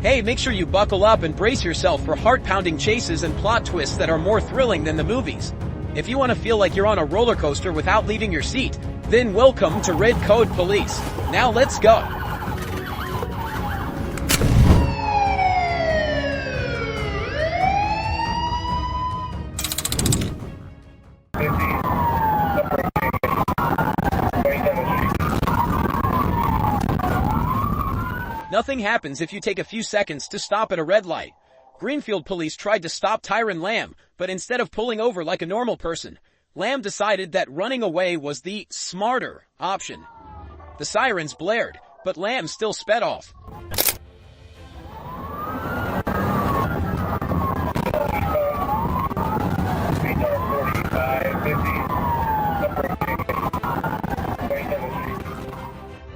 Hey, make sure you buckle up and brace yourself for heart-pounding chases and plot twists that are more thrilling than the movies. If you want to feel like you're on a roller coaster without leaving your seat, then welcome to RedCode Police. Now let's go. Nothing happens if you take a few seconds to stop at a red light. Greenfield police tried to stop Tyron Lamb, but instead of pulling over like a normal person, Lamb decided that running away was the smarter option. The sirens blared, but Lamb still sped off.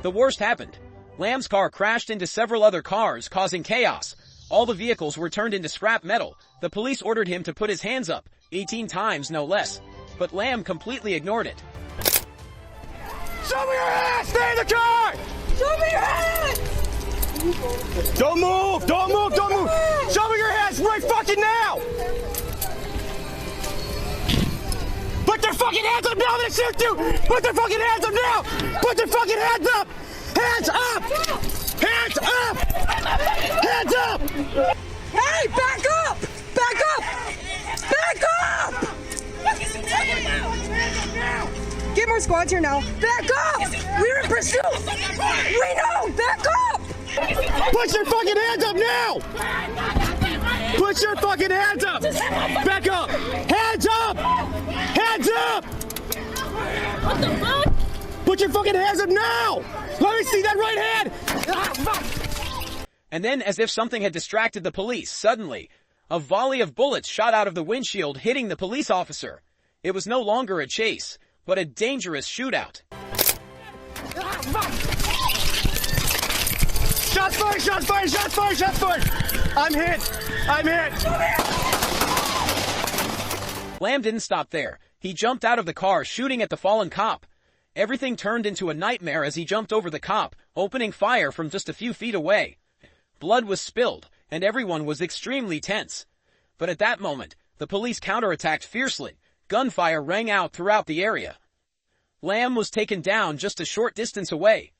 The worst happened. Lamb's car crashed into several other cars, causing chaos. All the vehicles were turned into scrap metal. The police ordered him to put his hands up, 18 times no less. But Lamb completely ignored it. Show me your hands! Stay in the car! Show me your hands! Don't move! Don't move! Don't move! Show me your hands right fucking now! Put their fucking hands up now! I'm gonna shoot you! Put their fucking hands up now! Put their fucking hands up! Hands up! Hands up! Hands up! Hey, back up! Back up! Back up! Get more squads here now. Back up! We're in pursuit! We know! Back up! Put your fucking hands up now! Put your fucking hands up! Back up! Hands up! Hands up! What the fuck? Put your fucking hands up now! Let me see that right hand! And then, as if something had distracted the police, suddenly, a volley of bullets shot out of the windshield, hitting the police officer. It was no longer a chase, but a dangerous shootout. Shots fired! Shots fired! Shots fired! Shots fired! I'm hit! I'm hit! Lamb didn't stop there. He jumped out of the car, shooting at the fallen cop. Everything turned into a nightmare as he jumped over the cop, opening fire from just a few feet away. Blood was spilled, and everyone was extremely tense. But at that moment, the police counterattacked fiercely. Gunfire rang out throughout the area. Lamb was taken down just a short distance away.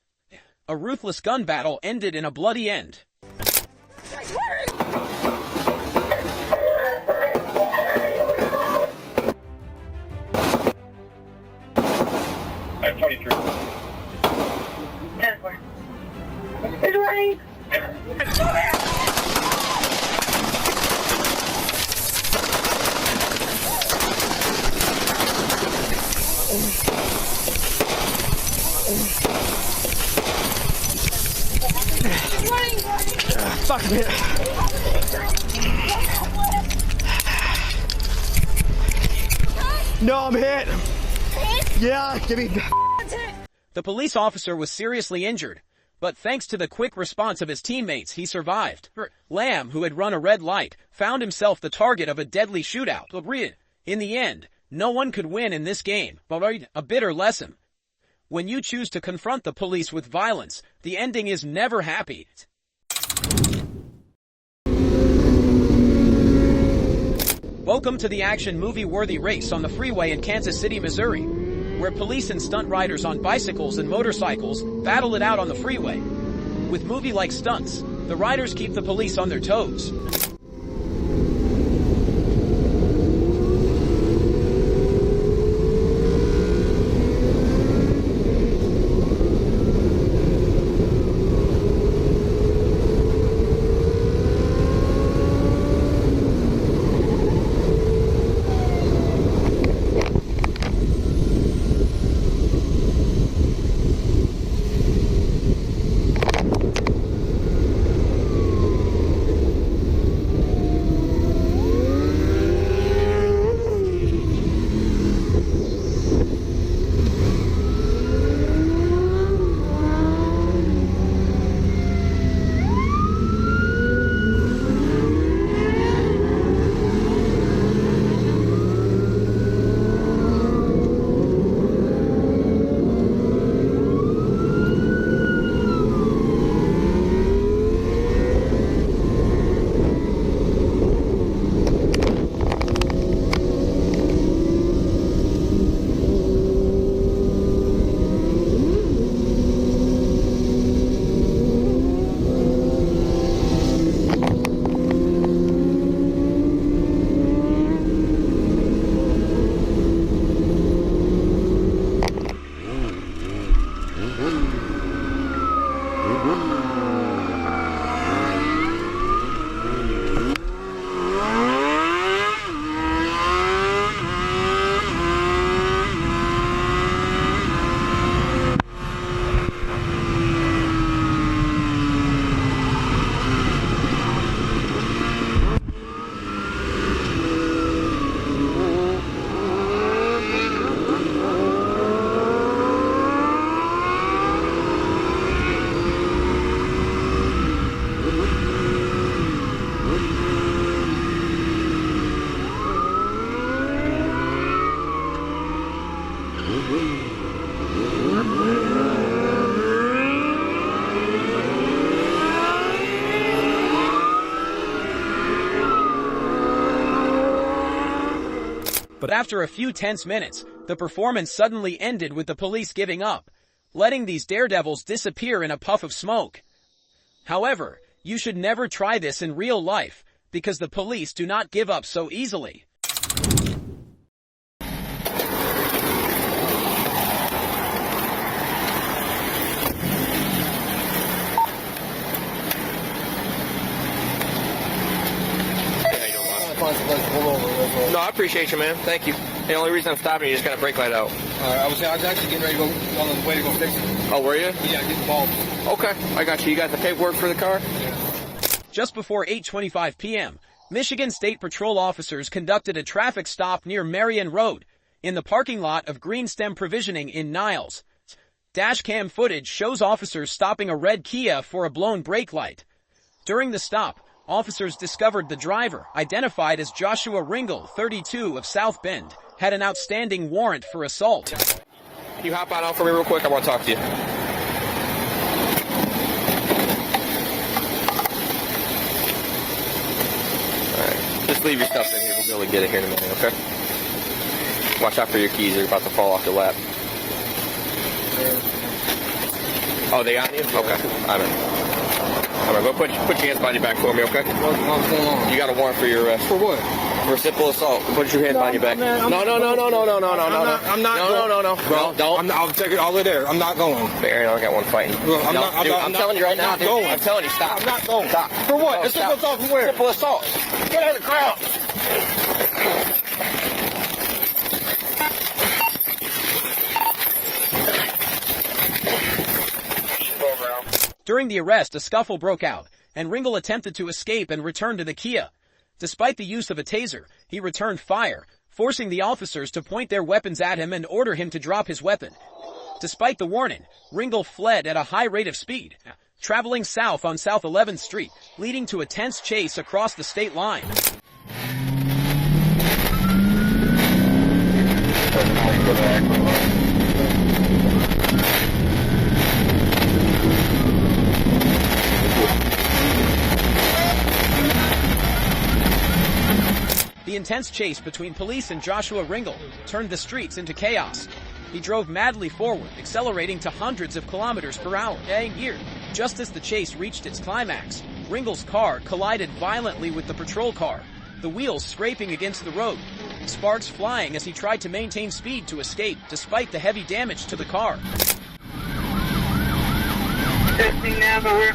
A ruthless gun battle ended in a bloody end. I'm 23. 10-4. It's right. Fuck me. No, I'm hit. Yeah, give me. The police officer was seriously injured, but thanks to the quick response of his teammates, he survived. Lamb, who had run a red light, found himself the target of a deadly shootout. In the end, no one could win in this game, but a bitter lesson. When you choose to confront the police with violence, the ending is never happy. Welcome to the action movie-worthy race on the freeway in Kansas City, Missouri, where police and stunt riders on bicycles and motorcycles battle it out on the freeway. With movie-like stunts, the riders keep the police on their toes. after a few tense minutes, the performance suddenly ended with the police giving up, letting these daredevils disappear in a puff of smoke. However, you should never try this in real life, because the police do not give up so easily. No, I appreciate you, man. Thank you. The only reason I'm stopping you is just got a brake light out. I was actually getting ready to go on the way to go fix it. Oh, were you? Yeah, get involved. Okay, I got you. You got the paperwork for the car? Yeah. Just before 8:25 p.m., Michigan State Patrol officers conducted a traffic stop near Marion Road, in the parking lot of Greenstem Provisioning in Niles. Dashcam footage shows officers stopping a red Kia for a blown brake light. During the stop, officers discovered the driver, identified as Joshua Ringel, 32, of South Bend, had an outstanding warrant for assault. Can you hop out for me real quick? I want to talk to you. Alright, just leave your stuff in here. We'll be able to get it here in a minute, okay? Watch out for your keys. They're about to fall off the lap. Oh, they got you? Okay, I'm in. All right, go put your hands behind your back for me, okay? What's going on? You got a warrant for your arrest. For what? For simple assault. Put your hands behind your back. No. I'm not. Don't. I'll take it all the way there. I'm not going. Aaron, I got one fighting. Look, I'm telling you right now, dude. Going. I'm telling you, stop. I'm not going. Stop. For what? No, It's simple assault from where? Simple assault. Get out of the crowd. During the arrest, a scuffle broke out, and Ringel attempted to escape and return to the Kia. Despite the use of a taser, he returned fire, forcing the officers to point their weapons at him and order him to drop his weapon. Despite the warning, Ringel fled at a high rate of speed, traveling south on South 11th Street, leading to a tense chase across the state line. The intense chase between police and Joshua Ringel turned the streets into chaos. He drove madly forward, accelerating to hundreds of kilometers per hour. Just as the chase reached its climax, Ringel's car collided violently with the patrol car, the wheels scraping against the road, sparks flying as he tried to maintain speed to escape despite the heavy damage to the car. Testing now, over.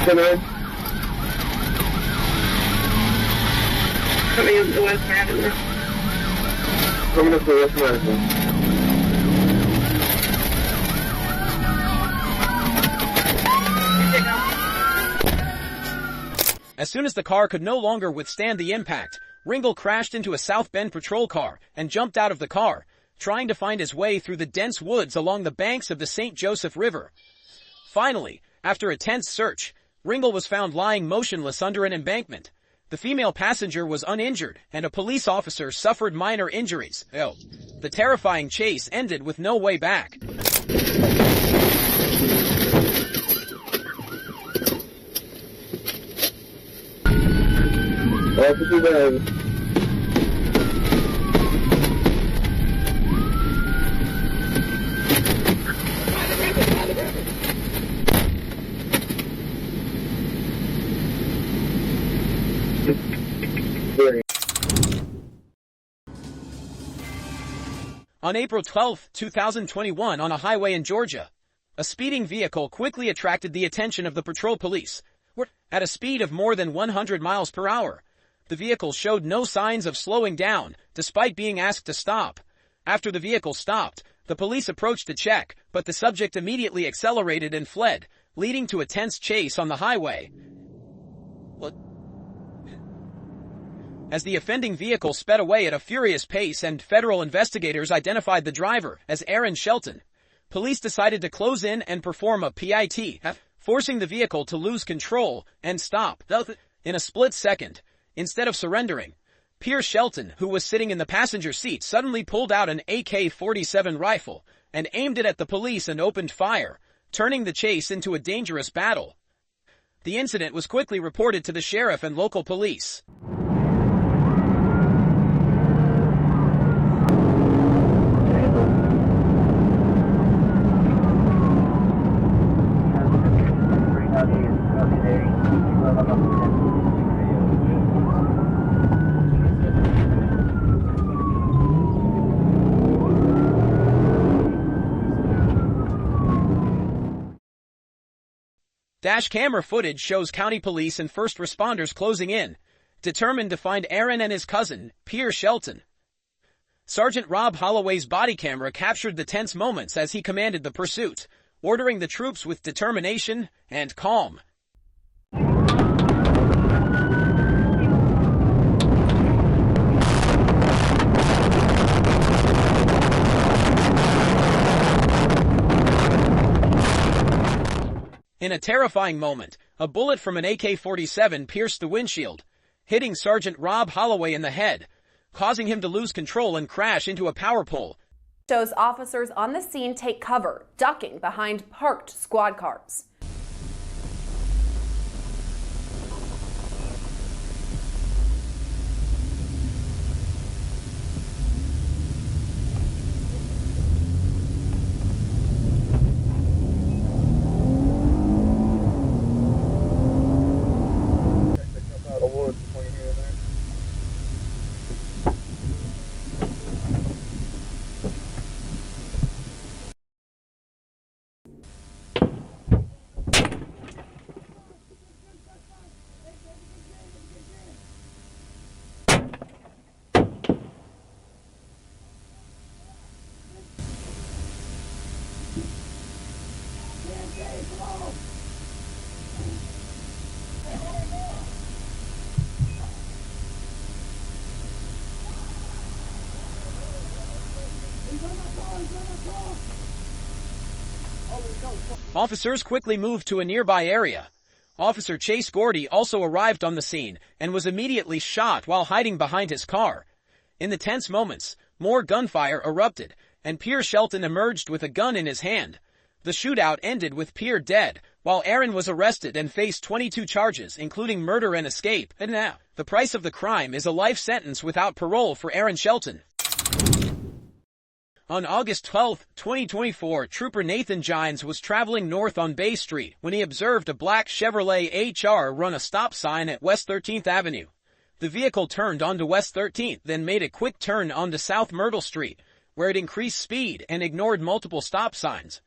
Come on. Coming up to West Madison. Coming up to West Madison. As soon as the car could no longer withstand the impact, Ringel crashed into a South Bend patrol car and jumped out of the car, trying to find his way through the dense woods along the banks of the St. Joseph River. Finally, after a tense search, Ringel was found lying motionless under an embankment. The female passenger was uninjured, and a police officer suffered minor injuries. The terrifying chase ended with no way back. On April 12, 2021, on a highway in Georgia, a speeding vehicle quickly attracted the attention of the patrol police. At a speed of more than 100 miles per hour, the vehicle showed no signs of slowing down, despite being asked to stop. After the vehicle stopped, the police approached to check, but the subject immediately accelerated and fled, leading to a tense chase on the highway. As the offending vehicle sped away at a furious pace and federal investigators identified the driver as Aaron Shelton, police decided to close in and perform a PIT, forcing the vehicle to lose control and stop. In a split second, instead of surrendering, Pierce Shelton, who was sitting in the passenger seat, suddenly pulled out an AK-47 rifle and aimed it at the police and opened fire, turning the chase into a dangerous battle. The incident was quickly reported to the sheriff and local police. Dash camera footage shows county police and first responders closing in, determined to find Aaron and his cousin, Pierre Shelton. Sergeant Rob Holloway's body camera captured the tense moments as he commanded the pursuit, ordering the troops with determination and calm. In a terrifying moment, a bullet from an AK-47 pierced the windshield, hitting Sergeant Rob Holloway in the head, causing him to lose control and crash into a power pole. Shows officers on the scene take cover, ducking behind parked squad cars. Officers quickly moved to a nearby area. Officer Chase Gordy also arrived on the scene and was immediately shot while hiding behind his car. In the tense moments, more gunfire erupted, and Pierre Shelton emerged with a gun in his hand. The shootout ended with Pierre dead, while Aaron was arrested and faced 22 charges, including murder and escape. And now, the price of the crime is a life sentence without parole for Aaron Shelton. On August 12, 2024, Trooper Nathan Gines was traveling north on Bay Street when he observed a black Chevrolet HR run a stop sign at West 13th Avenue. The vehicle turned onto West 13th, then made a quick turn onto South Myrtle Street, where it increased speed and ignored multiple stop signs.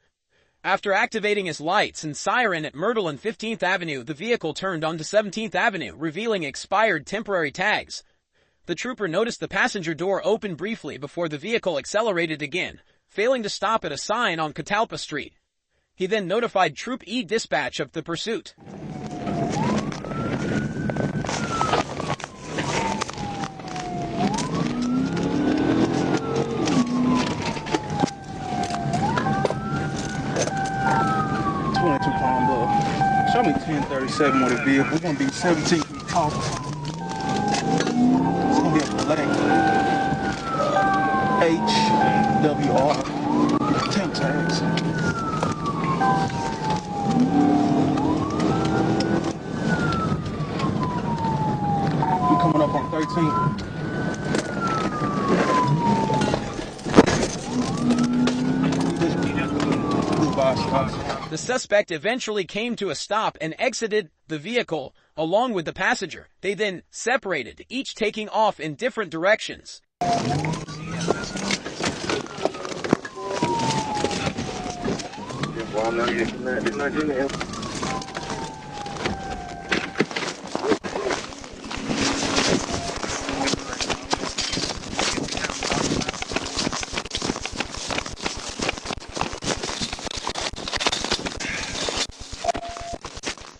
After activating his lights and siren at Myrtle and 15th Avenue, the vehicle turned onto 17th Avenue, revealing expired temporary tags. The trooper noticed the passenger door open briefly before the vehicle accelerated again, failing to stop at a sign on Catalpa Street. He then notified Troop E dispatch of the pursuit. Show me 1037 with a vehicle. We're going to be 17 feet tall. It's going to be a flag. HWR. Temp tags. We're coming up on 13. The suspect eventually came to a stop and exited the vehicle along with the passenger. They then separated, each taking off in different directions.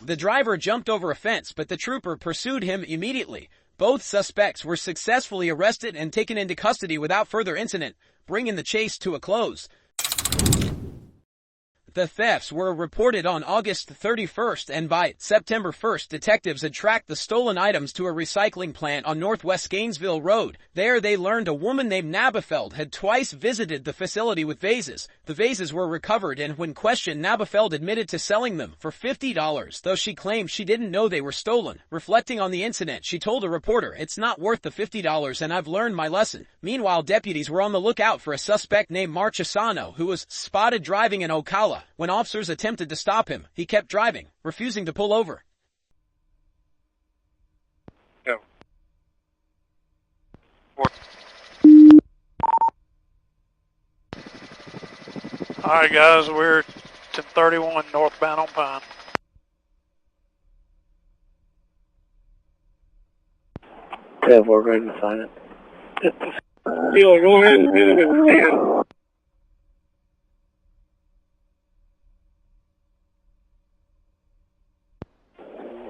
The driver jumped over a fence, but the trooper pursued him immediately. Both suspects were successfully arrested and taken into custody without further incident, bringing the chase to a close. The thefts were reported on August 31st, and by September 1st, detectives had tracked the stolen items to a recycling plant on Northwest Gainesville Road. There they learned a woman named Nabafeld had twice visited the facility with vases. The vases were recovered, and when questioned, Nabafeld admitted to selling them for $50, though she claimed she didn't know they were stolen. Reflecting on the incident, she told a reporter, "It's not worth the $50 and I've learned my lesson." Meanwhile, deputies were on the lookout for a suspect named Marchesano, who was spotted driving in Ocala. When officers attempted to stop him, he kept driving, refusing to pull over. No. Alright guys, we're 1031 northbound on Pine. Yeah, we're ready to sign it. Dealer, go ahead and hit it.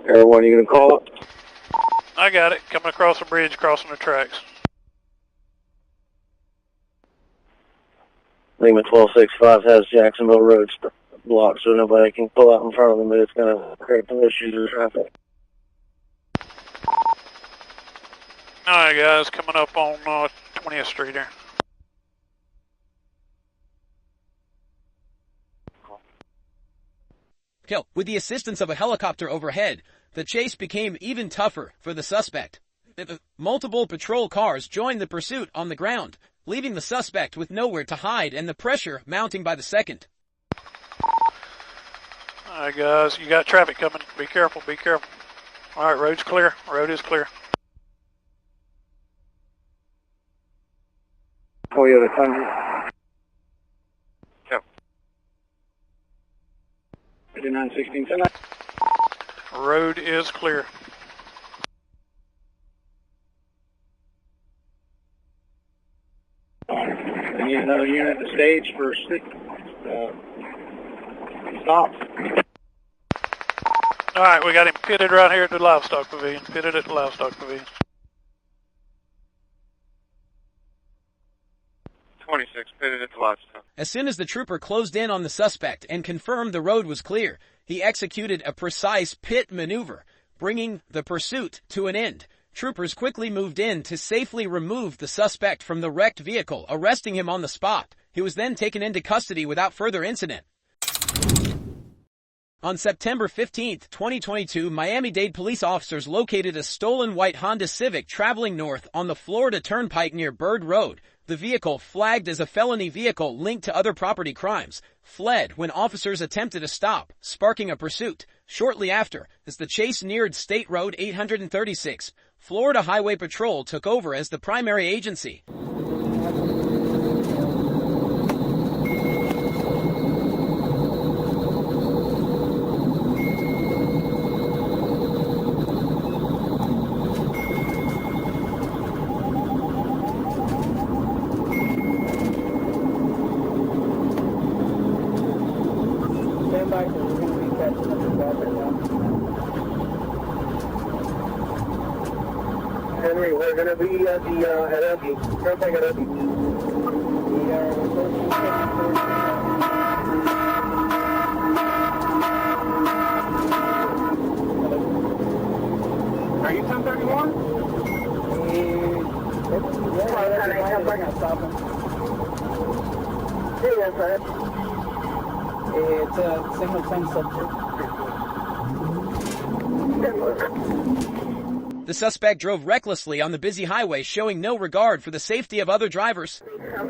Everyone, you gonna call it? I got it. Coming across the bridge, crossing the tracks. Lima 1265 has Jacksonville Road blocked, so nobody can pull out in front of them, but it's gonna create some issues with traffic. Alright guys, coming up on 20th Street here. Hill, with the assistance of a helicopter overhead, the chase became even tougher for the suspect. Multiple patrol cars joined the pursuit on the ground, leaving the suspect with nowhere to hide and the pressure mounting by the second. Alright guys, you got traffic coming. Be careful, be careful. Alright, road's clear. Road is clear. Toyota Tundra. Yep. 5916. Road is clear. I need another unit at the stage for stops. Alright, we got him pitted right here at the livestock pavilion. Pitted at the livestock pavilion. 26, pitted at the livestock. As soon as the trooper closed in on the suspect and confirmed the road was clear, he executed a precise pit maneuver, bringing the pursuit to an end. Troopers quickly moved in to safely remove the suspect from the wrecked vehicle, arresting him on the spot. He was then taken into custody without further incident. On September 15, 2022, Miami-Dade police officers located a stolen white Honda Civic traveling north on the Florida Turnpike near Bird Road. The vehicle, flagged as a felony vehicle linked to other property crimes, fled when officers attempted a stop, sparking a pursuit. Shortly after, as the chase neared State Road 836, Florida Highway Patrol took over as the primary agency. Henry, we're going to be at the Turnpike at Ebby. Are you 1031? It's a single 10 subject. The suspect drove recklessly on the busy highway, showing no regard for the safety of other drivers. I'm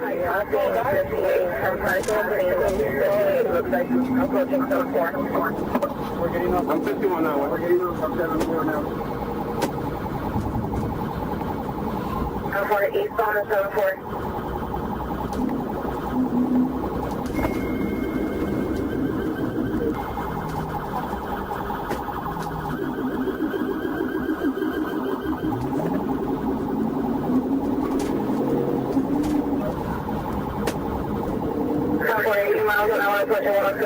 51 now. We're getting off 74 now. I'm for eastbound and 74. Miles an hour, pushing 102.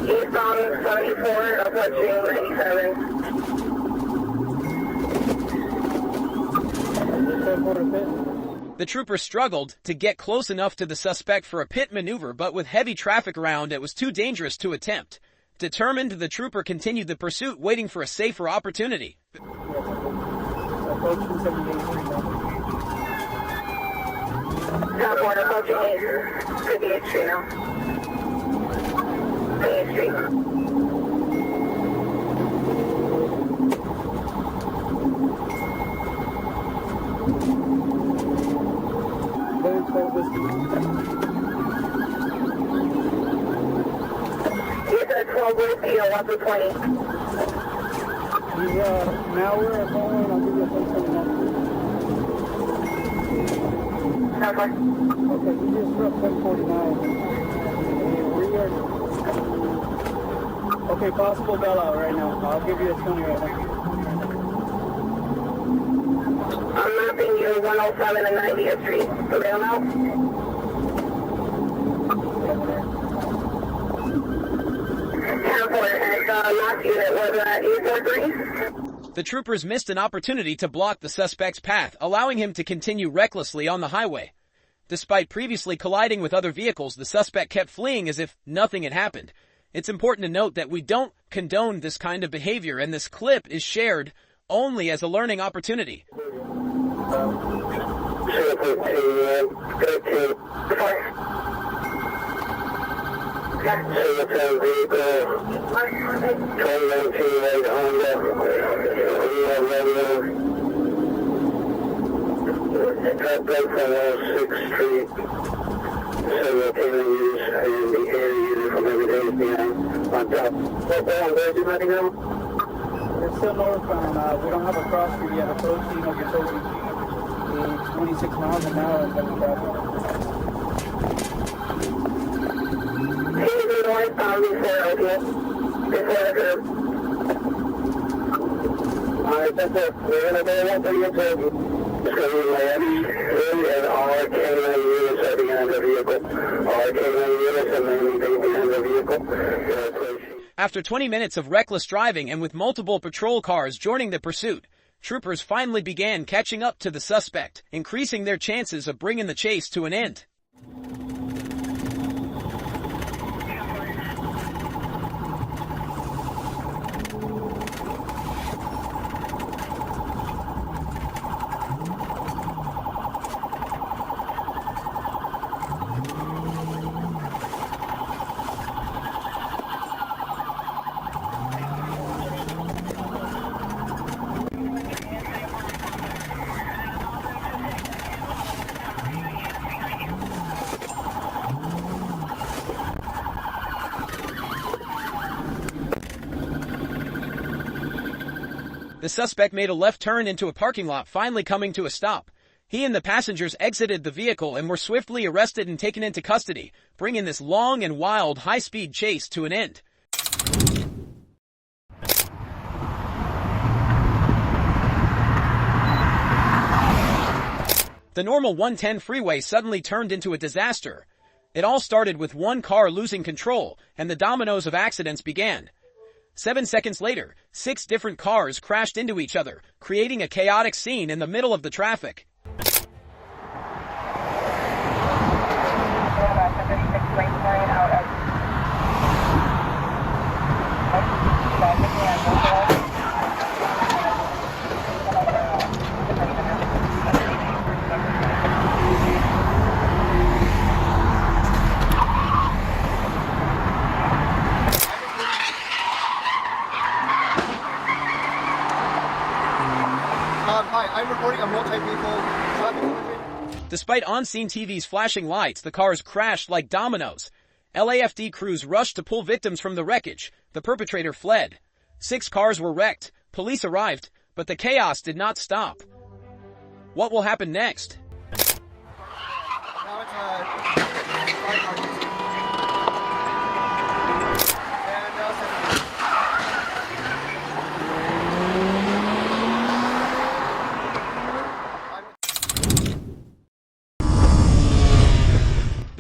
Eastbound 74, approaching 97. The trooper struggled to get close enough to the suspect for a pit maneuver, but with heavy traffic around, it was too dangerous to attempt. Determined, the trooper continued the pursuit, waiting for a safer opportunity. Approaching 58th Street now. 58th Street. He's at 12 with you, 1 through 20. He's now we're at home, and I'll give you a phone number. Okay, you just struck 1049. Okay, possible bail out right now. I'll give you a 20 right now. I'm mapping you 107 and 90th Street. For bail out? Last unit was 843. The troopers missed an opportunity to block the suspect's path, allowing him to continue recklessly on the highway. Despite previously colliding with other vehicles, the suspect kept fleeing as if nothing had happened. It's important to note that we don't condone this kind of behavior, and this clip is shared only as a learning opportunity. We're still northbound. We don't have a cross street yet. Approaching Okeechobee. 26 miles an hour and heavy traffic. Northbound before the curb. Alright, that's it. We're going to go up to your turn. It's going to be left, and all our K9 units are behind the vehicle. All our K9 units are mainly behind the vehicle. After 20 minutes of reckless driving and with multiple patrol cars joining the pursuit, troopers finally began catching up to the suspect, increasing their chances of bringing the chase to an end. The suspect made a left turn into a parking lot, finally coming to a stop. He and the passengers exited the vehicle and were swiftly arrested and taken into custody, bringing this long and wild high-speed chase to an end. The normal 110 freeway suddenly turned into a disaster. It all started with one car losing control, and the dominoes of accidents began. 7 seconds later, 6 different cars crashed into each other, creating a chaotic scene in the middle of the traffic. Hi, I'm recording a multi-vehicle traffic collision. Despite on-scene TV's flashing lights, the cars crashed like dominoes. LAFD crews rushed to pull victims from the wreckage. The perpetrator fled. 6 cars were wrecked. Police arrived, but the chaos did not stop. What will happen next? Now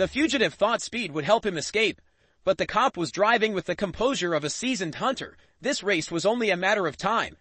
The fugitive thought speed would help him escape, but the cop was driving with the composure of a seasoned hunter. This race was only a matter of time.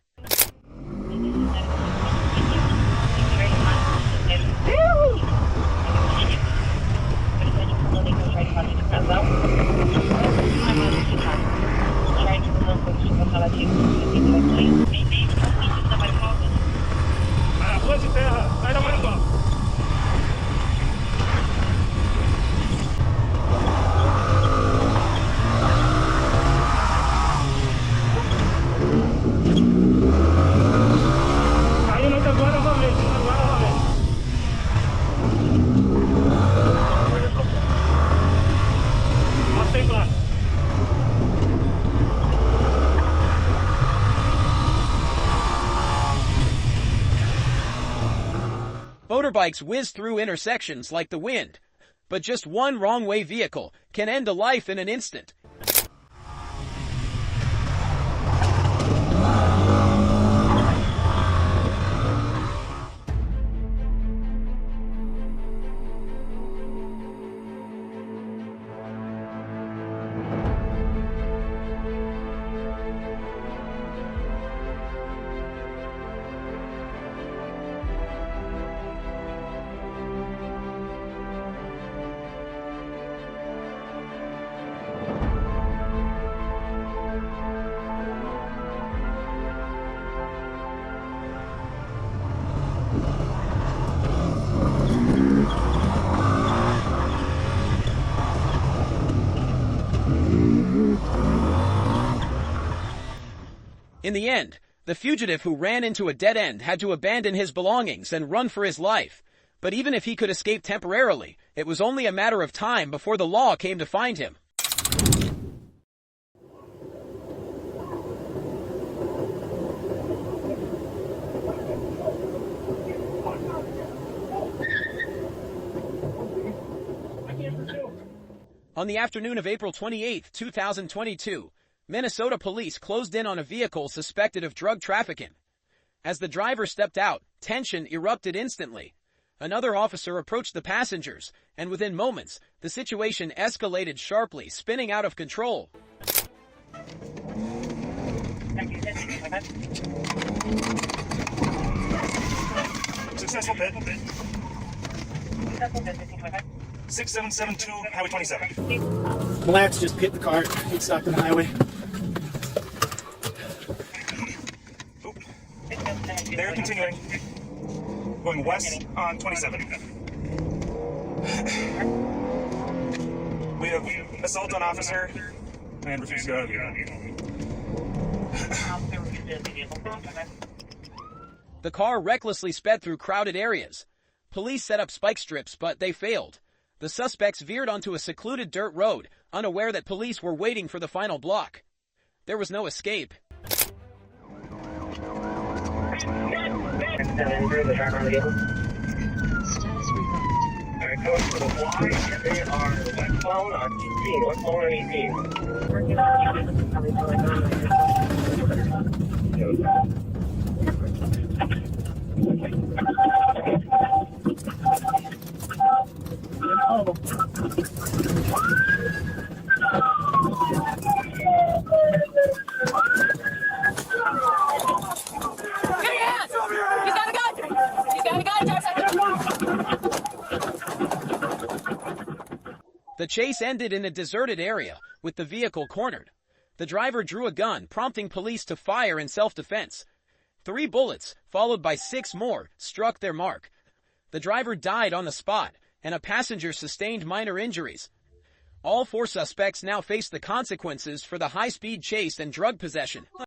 Motorbikes whiz through intersections like the wind, but just one wrong-way vehicle can end a life in an instant. In the end, the fugitive who ran into a dead end had to abandon his belongings and run for his life. But even if he could escape temporarily, it was only a matter of time before the law came to find him. On the afternoon of April 28, 2022, Minnesota police closed in on a vehicle suspected of drug trafficking. As the driver stepped out, tension erupted instantly. Another officer approached the passengers, and within moments, the situation escalated sharply, spinning out of control. Successful pit. 6772 Highway 27. Blacks just hit the car. It stopped on the highway. They're continuing. Going west on 27. We have assault on officer and refuse to go out of the The car recklessly sped through crowded areas. Police set up spike strips, but they failed. The suspects veered onto a secluded dirt road, unaware that police were waiting for the final block. There was no escape. Alright, code for the Y, they are westbound on 18, westbound on 18. The chase ended in a deserted area, with the vehicle cornered. The driver drew a gun, prompting police to fire in self-defense. 3 bullets, followed by 6 more, struck their mark. The driver died on the spot, and a passenger sustained minor injuries. All 4 suspects now face the consequences for the high-speed chase and drug possession.